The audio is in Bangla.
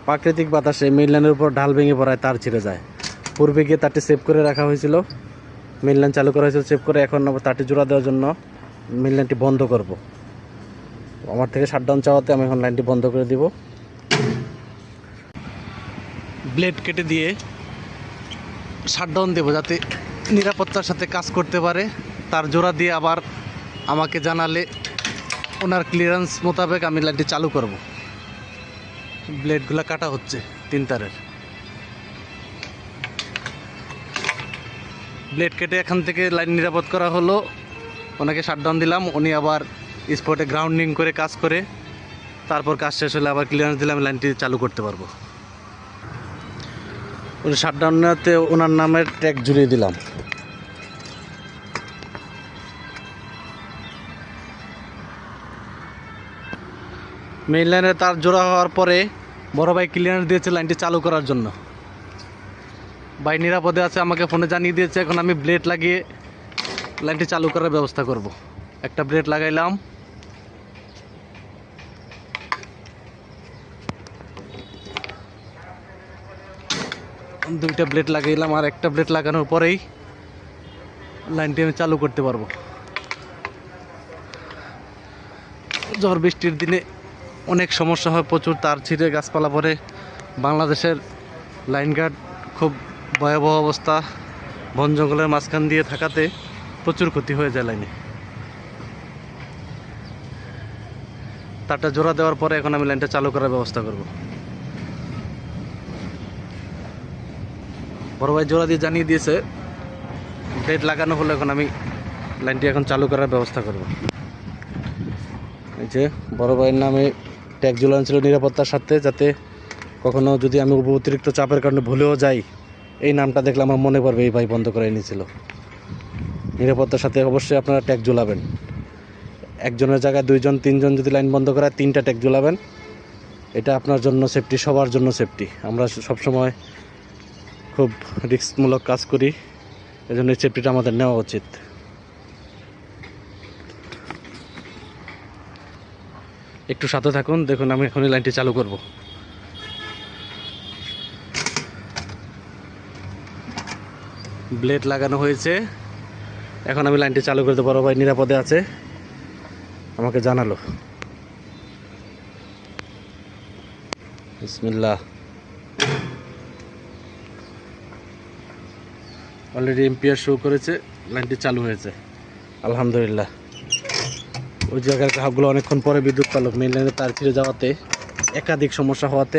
প্রাকৃতিক বাতাসে মেইন লাইনের উপর ঢাল ভেঙে পড়ায় তার ছিঁড়ে যায়। পূর্বে গিয়ে তারটি সেভ করে রাখা হয়েছিল, মেইন লাইন চালু করা হয়েছিল সেভ করে। এখন আবার তারটি জোড়া দেওয়ার জন্য মেইন লাইনটি বন্ধ করব। আমার থেকে শাটডাউন চাওয়াতে আমি এখন লাইনটি বন্ধ করে দিব। ব্লেড কেটে দিয়ে শাটডাউন দেবো যাতে নিরাপত্তার সাথে কাজ করতে পারে। তার জোড়া দিয়ে আবার আমাকে জানালে ওনার ক্লিয়ারেন্স মোতাবেক আমি লাইনটি চালু করব। ব্লেডগুলো কাটা হচ্ছে 3 তারের। ব্লেড কেটে এখান থেকে লাইন নিরাপদ করা হলো, ওনাকে শাটডাউন দিলাম। উনি আবার স্পটে গ্রাউন্ডিং করে কাজ করে তারপর কাজ শেষ হলে আবার ক্লিয়ারেন্স দিলে আমি লাইনটি চালু করতে পারবো। উনি শাটডাউনেতে ওনার নামের ট্যাগ ঝুলিয়ে দিলাম। মেইন লাইনে তার জোড়া হওয়ার পরে বড় ভাই ক্লিয়ারেন্স দিয়েছে লাইনটি চালু করার জন্য। ভাই নিরাপদে আছে, আমাকে ফোনে জানিয়ে দিয়েছে। এখন আমি ব্লেড লাগিয়ে লাইনটি চালু করার ব্যবস্থা করব। একটা ব্লেড লাগাইলাম, দুইটা ব্লেড লাগাইলাম, আর একটা ব্লেড লাগানোর পরেই লাইনটি আমি চালু করতে পারবো। ঝড় বৃষ্টির দিনে অনেক সমস্যা হয়, প্রচুর তার ছিঁড়ে গাছপালা পড়ে। বাংলাদেশের লাইন গার্ড খুব ভয়াবহ অবস্থা, বন জঙ্গলের মাঝখান দিয়ে থাকাতে প্রচুর ক্ষতি হয়ে যায় লাইনে। তারটা জোড়া দেওয়ার পরে এখন আমি লাইনটা চালু করার ব্যবস্থা করব। বড় ভাই জোড়া দিয়ে জানিয়ে দিয়েছে ব্লেড লাগানো হলো, এখন আমি লাইনটি এখন চালু করার ব্যবস্থা করব। এই যে বড় ভাইয়ের নামে ট্যাগ ঝুলানো ছিল নিরাপত্তার সাথে, যাতে কখনো যদি আমি অতিরিক্ত চাপের কারণে ভুলেও যাই, এই নামটা দেখলে আমার মনে পড়বে এই ভাই বন্ধ করে এনেছিল। নিরাপত্তার সাথে অবশ্যই আপনারা ট্যাগ ঝুলাবেন। একজনের জায়গায় 2জন 3জন যদি লাইন বন্ধ করায় 3টা ট্যাগ ঝুলাবেন। এটা আপনার জন্য সেফটি, সবার জন্য সেফটি। আমরা সবসময় খুব রিস্কমূলক কাজ করি, এজন্য এই সেফটিটা আমাদের নেওয়া উচিত। একটু সাথে থাকুন, দেখুন আমি এখনই লাইনটি চালু করব। ব্লেড লাগানো হয়েছে, এখন আমি লাইনটি চালু করতে পারবো। ভাই নিরাপদে আছে, আমাকে জানালো। বিসমিল্লাহ। অলরেডি এম্পিয়ার শো করেছে, লাইনটি চালু হয়েছে আলহামদুলিল্লাহ। ওই জায়গার গ্রাহকগুলো অনেকক্ষণ পরে বিদ্যুৎ পেল। মেইন লাইনে তার ছিঁড়ে যাওয়াতে একাধিক সমস্যা হওয়াতে